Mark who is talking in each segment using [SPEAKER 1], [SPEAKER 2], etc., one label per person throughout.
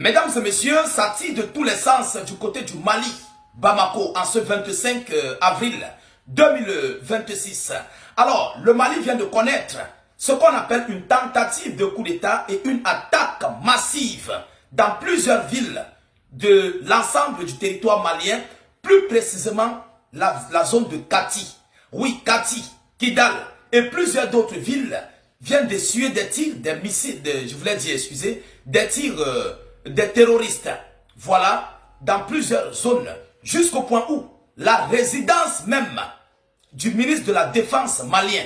[SPEAKER 1] Mesdames et messieurs, ça tire de tous les sens du côté du Mali, Bamako, en ce 25 avril 2026. Alors, le Mali vient de connaître ce qu'on appelle une tentative de coup d'État et une attaque massive dans plusieurs villes de l'ensemble du territoire malien, plus précisément la zone de Kati. Oui, Kati, Kidal et plusieurs d'autres villes viennent d'essuyer des tirs, des missiles, des tirs des terroristes. Voilà, dans plusieurs zones, jusqu'au point où la résidence même du ministre de la Défense malien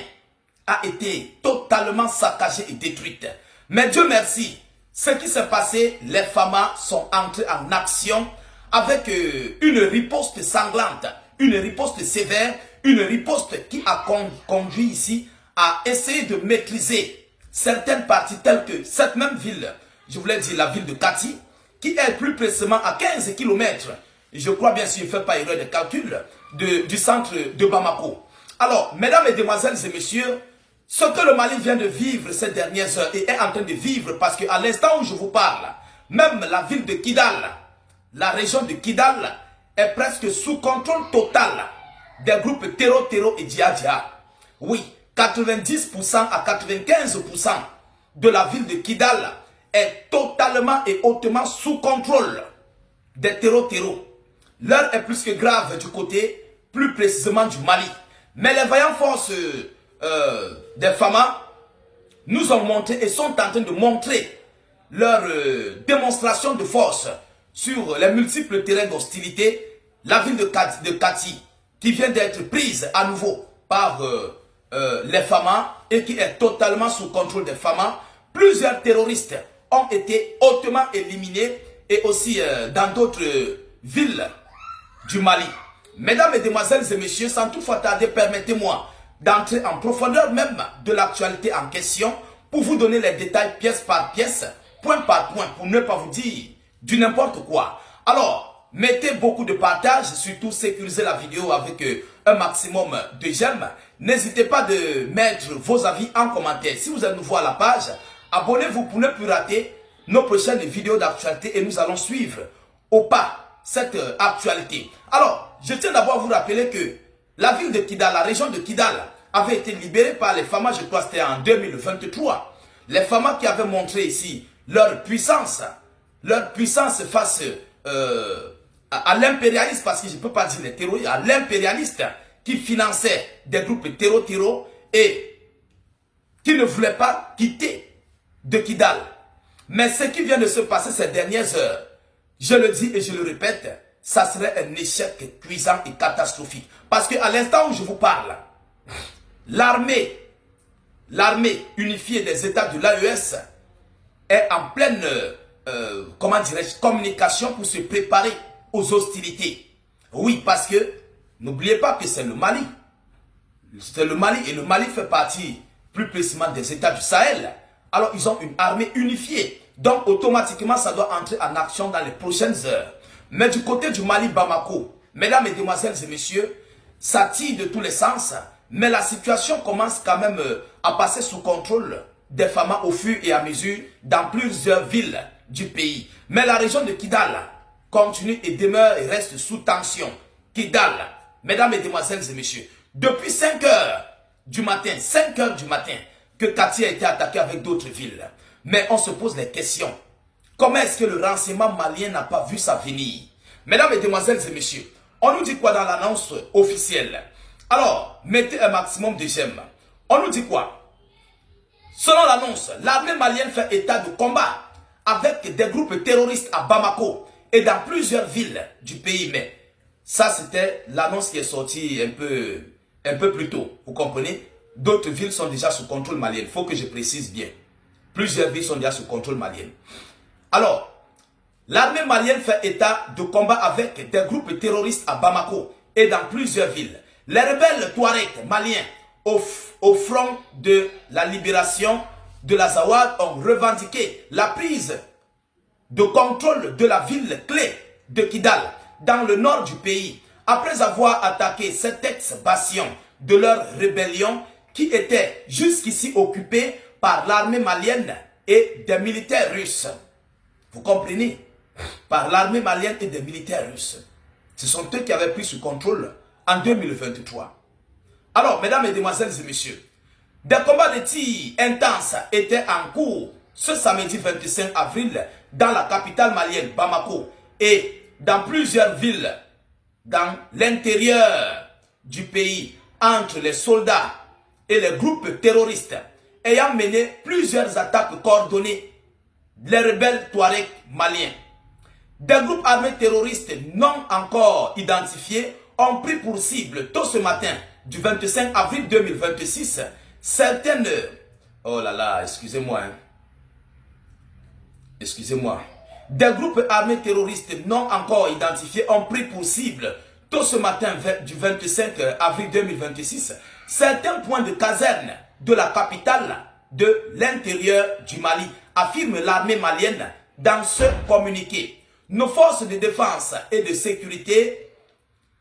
[SPEAKER 1] a été totalement saccagée et détruite. Mais Dieu merci, ce qui s'est passé, les FAMA sont entrés en action avec une riposte sanglante, une riposte sévère, une riposte qui a conduit ici à essayer de maîtriser certaines parties telles que cette même ville, je voulais dire la ville de Kati, qui est plus précisément à 15 km, je crois bien si je ne fais pas erreur de calcul, du centre de Bamako. Alors, mesdames, mesdemoiselles et messieurs, ce que le Mali vient de vivre ces dernières heures et est en train de vivre, parce qu'à l'instant où je vous parle, même la ville de Kidal, la région de Kidal est presque sous contrôle total des groupes Tero et Djadja. Oui, 90% à 95% de la ville de Kidal est totalement et hautement sous contrôle des Tero. L'heure est plus que grave du côté, plus précisément du Mali. Mais les vaillantes forces des FAMA nous ont montré et sont en train de montrer leur démonstration de force sur les multiples terrains d'hostilité. La ville de Kati, qui vient d'être prise à nouveau par les FAMA et qui est totalement sous contrôle des FAMA. Plusieurs terroristes ont été hautement éliminés et aussi dans d'autres villes du Mali. Mesdames, mesdemoiselles et messieurs, sans toutefois tarder, permettez-moi d'entrer en profondeur même de l'actualité en question pour vous donner les détails pièce par pièce, point par point, pour ne pas vous dire du n'importe quoi. Alors, mettez beaucoup de partage, surtout sécurisez la vidéo avec un maximum de j'aime. N'hésitez pas de mettre vos avis en commentaire. Si vous êtes nouveau à la page, abonnez-vous pour ne plus rater nos prochaines vidéos d'actualité et nous allons suivre au pas cette actualité. Alors, je tiens d'abord à vous rappeler que la ville de Kidal, la région de Kidal, avait été libérée par les FAMA, je crois que c'était en 2023. Les FAMA qui avaient montré ici leur puissance face à l'impérialiste, parce que je ne peux pas dire les terroristes, à l'impérialiste qui finançait des groupes Tero et qui ne voulait pas quitter de Kidal. Mais ce qui vient de se passer ces dernières heures, je le dis et je le répète, ça serait un échec cuisant et catastrophique. Parce qu'à l'instant où je vous parle, l'armée unifiée des États de l'AES est en pleine communication pour se préparer aux hostilités. Oui, parce que n'oubliez pas que c'est le Mali. C'est le Mali et le Mali fait partie plus précisément des États du Sahel. Alors ils ont une armée unifiée. Donc automatiquement ça doit entrer en action dans les prochaines heures. Mais du côté du Mali Bamako, mesdames, mesdemoiselles et messieurs, ça tire de tous les sens. Mais la situation commence quand même à passer sous contrôle des FAMA au fur et à mesure dans plusieurs villes du pays. Mais la région de Kidal continue et demeure et reste sous tension. Kidal, mesdames, mesdemoiselles et messieurs, depuis 5 heures du matin, que Kati a été attaqué avec d'autres villes. Mais on se pose les questions. Comment est-ce que le renseignement malien n'a pas vu ça venir? Mesdames, mesdemoiselles et messieurs, on nous dit quoi dans l'annonce officielle? Alors, mettez un maximum de j'aime. On nous dit quoi? Selon l'annonce, l'armée malienne fait état de combat avec des groupes terroristes à Bamako et dans plusieurs villes du pays. Mais ça, c'était l'annonce qui est sortie un peu plus tôt. Vous comprenez? D'autres villes sont déjà sous contrôle malien. Il faut que je précise bien. Plusieurs villes sont déjà sous contrôle malien. Alors, l'armée malienne fait état de combat avec des groupes terroristes à Bamako et dans plusieurs villes. Les rebelles Touaregs maliens au front de la libération de l'Azawad ont revendiqué la prise de contrôle de la ville clé de Kidal dans le nord du pays après avoir attaqué cet ex-bastion de leur rébellion qui était jusqu'ici occupée par l'armée malienne et des militaires russes. Vous comprenez? par l'armée malienne et des militaires russes. Ce sont eux qui avaient pris ce contrôle en 2023. Alors, mesdames, mesdemoiselles et messieurs, des combats de tir intenses étaient en cours ce samedi 25 avril dans la capitale malienne, Bamako, et dans plusieurs villes dans l'intérieur du pays entre les soldats et les groupes terroristes ayant mené plusieurs attaques coordonnées. Les rebelles Touaregs maliens. Des groupes armés terroristes non encore identifiés ont pris pour cible tôt ce matin du 25 avril 2026 certaines... Oh là là, excusez-moi. Excusez-moi. Des groupes armés terroristes non encore identifiés ont pris pour cible tôt ce matin du 25 avril 2026 certains points de caserne de la capitale de l'intérieur du Mali, affirme l'armée malienne dans ce communiqué. Nos forces de défense et de sécurité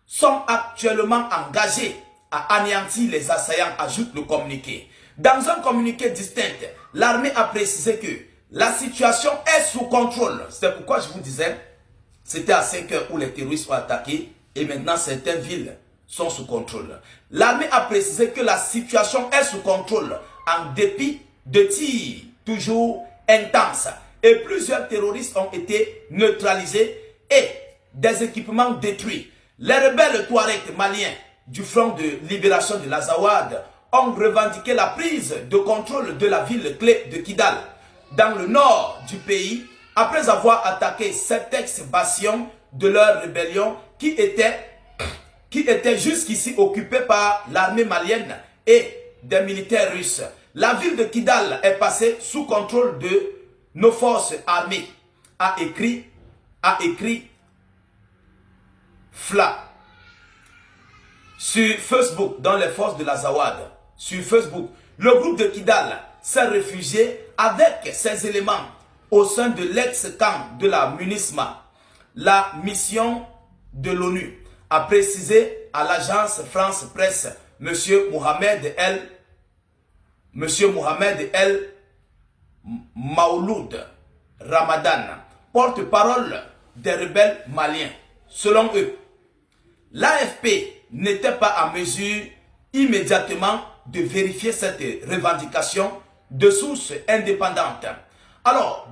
[SPEAKER 1] sont actuellement engagées à anéantir les assaillants, ajoute le communiqué. Dans un communiqué distinct, l'armée a précisé que la situation est sous contrôle. C'est pourquoi je vous disais, c'était à 5 heures où les terroristes ont attaqué et maintenant certaines villes sont sous contrôle. L'armée a précisé que la situation est sous contrôle en dépit de tirs toujours intenses et plusieurs terroristes ont été neutralisés et des équipements détruits. Les rebelles Touaregs maliens du Front de libération de l'Azawad ont revendiqué la prise de contrôle de la ville clé de Kidal dans le nord du pays après avoir attaqué cet ex-bastion de leur rébellion qui était jusqu'ici occupée par l'armée malienne et des militaires russes. La ville de Kidal est passée sous contrôle de nos forces armées, a écrit FLA sur Facebook, dans les forces de l'Azawad. Sur Facebook, le groupe de Kidal s'est réfugié avec ses éléments au sein de l'ex-camp de la MINUSMA. La mission de l'ONU a précisé à l'agence France Presse, M. Mohamed El Maouloud Ramadan, porte-parole des rebelles maliens. Selon eux, l'AFP n'était pas en mesure immédiatement de vérifier cette revendication de sources indépendantes. Alors,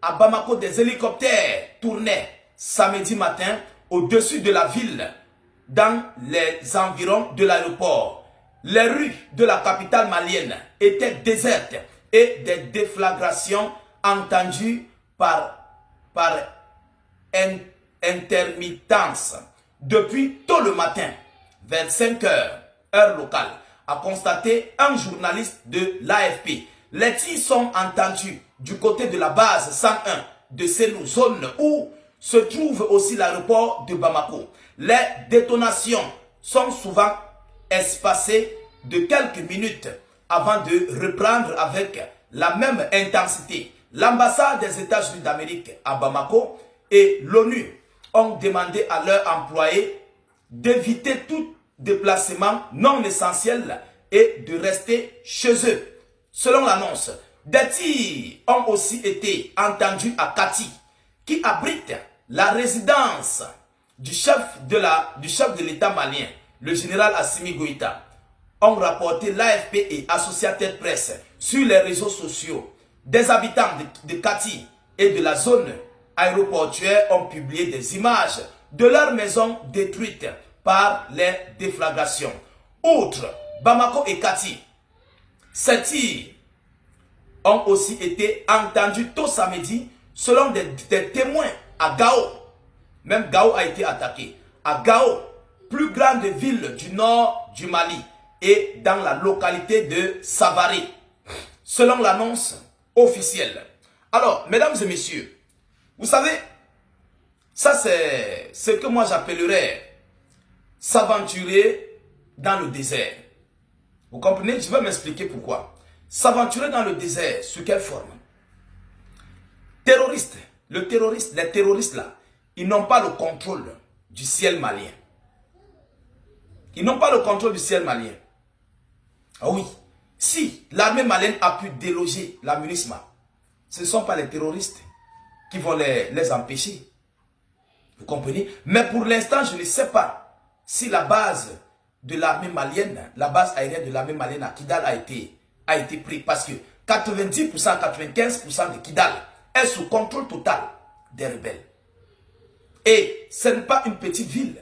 [SPEAKER 1] à Bamako, des hélicoptères tournaient samedi matin au-dessus de la ville, dans les environs de l'aéroport. Les rues de la capitale malienne étaient désertes et des déflagrations entendues par intermittence depuis tôt le matin, vers 5 heures, heure locale, a constaté un journaliste de l'AFP. Les tirs sont entendus du côté de la base 101 de cette zone où se trouve aussi l'aéroport de Bamako. Les détonations sont souvent espacées de quelques minutes avant de reprendre avec la même intensité. L'ambassade des États-Unis d'Amérique à Bamako et l'ONU ont demandé à leurs employés d'éviter tout déplacement non essentiel et de rester chez eux. Selon l'annonce, des tirs ont aussi été entendus à Kati, qui abrite la résidence du chef de l'État malien, le général Assimi Goïta, ont rapporté l'AFP et Associated Press sur les réseaux sociaux. Des habitants de Kati et de la zone aéroportuaire ont publié des images de leurs maisons détruites par les déflagrations. Outre Bamako et Kati, ces tirs ont aussi été entendus tôt samedi selon des témoins à Gao. Même Gao a été attaqué. À Gao, plus grande ville du nord du Mali, et dans la localité de Savary, selon l'annonce officielle. Alors, mesdames et messieurs, vous savez, ça c'est ce que moi j'appellerais s'aventurer dans le désert. Vous comprenez? Je vais m'expliquer pourquoi. S'aventurer dans le désert, sous quelle forme? Terroristes, les terroristes là, ils n'ont pas le contrôle du ciel malien. Ils n'ont pas le contrôle du ciel malien. Ah oui, si l'armée malienne a pu déloger la MINUSMA, ce ne sont pas les terroristes qui vont les empêcher. Vous comprenez? Mais pour l'instant, je ne sais pas si la base de l'armée malienne, la base aérienne de l'armée malienne à Kidal a été prise. Parce que 90%, 95% de Kidal est sous contrôle total des rebelles. Et ce n'est pas une petite ville,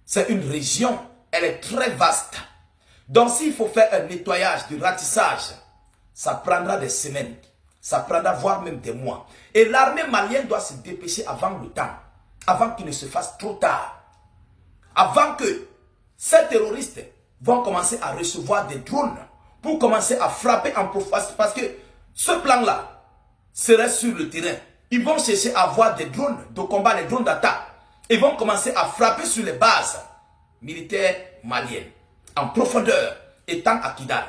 [SPEAKER 1] c'est une région, elle est très vaste. Donc s'il faut faire un nettoyage, du ratissage, ça prendra des semaines, ça prendra voire même des mois. Et l'armée malienne doit se dépêcher avant le temps, avant qu'il ne se fasse trop tard. Avant que ces terroristes vont commencer à recevoir des drones pour commencer à frapper en profondeur. Parce que ce plan-là serait sur le terrain. Ils vont chercher à avoir des drones de combat, des drones d'attaque. Ils vont commencer à frapper sur les bases militaires maliennes en profondeur, étant à Kidal.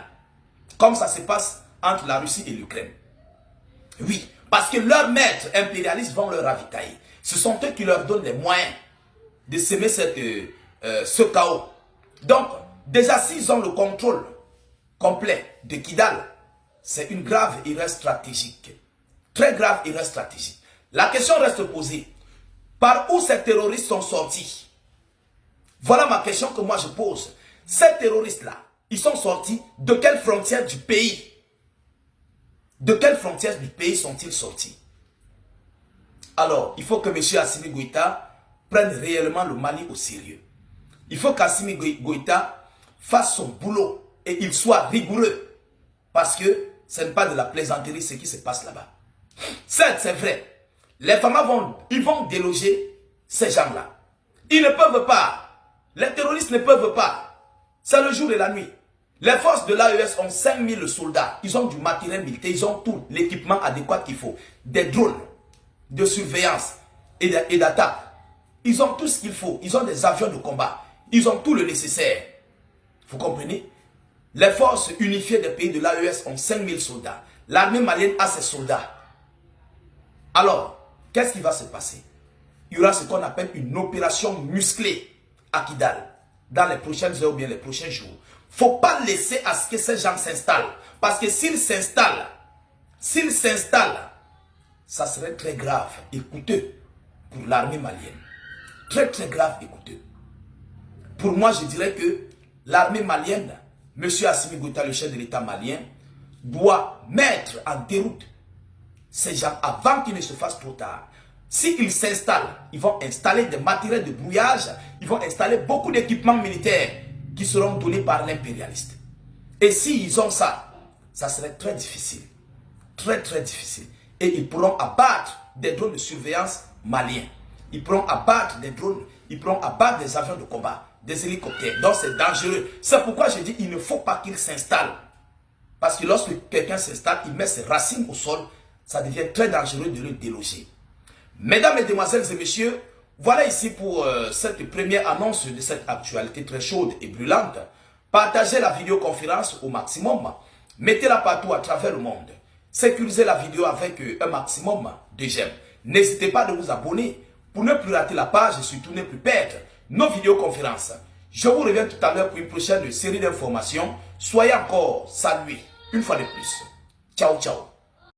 [SPEAKER 1] Comme ça se passe entre la Russie et l'Ukraine. Oui, parce que leurs maîtres impérialistes vont leur ravitailler. Ce sont eux qui leur donnent les moyens de semer ce chaos. Donc, déjà s'ils ont le contrôle complet de Kidal, c'est une grave erreur stratégique. Très grave erreur stratégique. La question reste posée. Par où ces terroristes sont sortis? Voilà ma question que moi je pose. Ces terroristes-là, ils sont sortis de quelle frontière du pays? De quelle frontière du pays sont-ils sortis? Alors, il faut que M. Assimi Goïta prenne réellement le Mali au sérieux. Il faut qu'Assimi Goïta fasse son boulot et il soit rigoureux. Parce que ce n'est pas de la plaisanterie ce qui se passe là-bas. Certes, c'est vrai. Les femmes vont déloger ces gens-là. Ils ne peuvent pas. Les terroristes ne peuvent pas. C'est le jour et la nuit. Les forces de l'AES ont 5000 soldats. Ils ont du matériel militaire. Ils ont tout l'équipement adéquat qu'il faut. Des drones de surveillance et d'attaque. Ils ont tout ce qu'il faut. Ils ont des avions de combat. Ils ont tout le nécessaire. Vous comprenez? Les forces unifiées des pays de l'AES ont 5000 soldats. L'armée malienne a ses soldats. Alors, qu'est-ce qui va se passer? Il y aura ce qu'on appelle une opération musclée à Kidal dans les prochaines heures ou bien les prochains jours. Il ne faut pas laisser à ce que ces gens s'installent. Parce que s'ils s'installent, ça serait très grave et coûteux pour l'armée malienne. Très très grave et coûteux. Pour moi, je dirais que l'armée malienne, M. Assimi Goïta, le chef de l'État malien, doit mettre en déroute ces gens avant qu'il ne se fasse trop tard. S'ils s'installent, ils vont installer des matériels de brouillage, ils vont installer beaucoup d'équipements militaires qui seront donnés par l'impérialiste. Et s'ils ont ça, ça serait très difficile. Très très difficile. Et ils pourront abattre des drones de surveillance maliens. Ils pourront abattre des drones, ils pourront abattre des avions de combat, des hélicoptères. Donc c'est dangereux. C'est pourquoi je dis il ne faut pas qu'ils s'installent. Parce que lorsque quelqu'un s'installe, il met ses racines au sol, ça devient très dangereux de le déloger. Mesdames, Mesdemoiselles et Messieurs, voilà ici pour cette première annonce de cette actualité très chaude et brûlante. Partagez la vidéoconférence au maximum. Mettez-la partout à travers le monde. Sécurisez la vidéo avec un maximum de j'aime. N'hésitez pas à vous abonner pour ne plus rater la page et surtout ne plus perdre nos vidéoconférences. Je vous reviens tout à l'heure pour une prochaine série d'informations. Soyez encore salués une fois de plus. Ciao, ciao.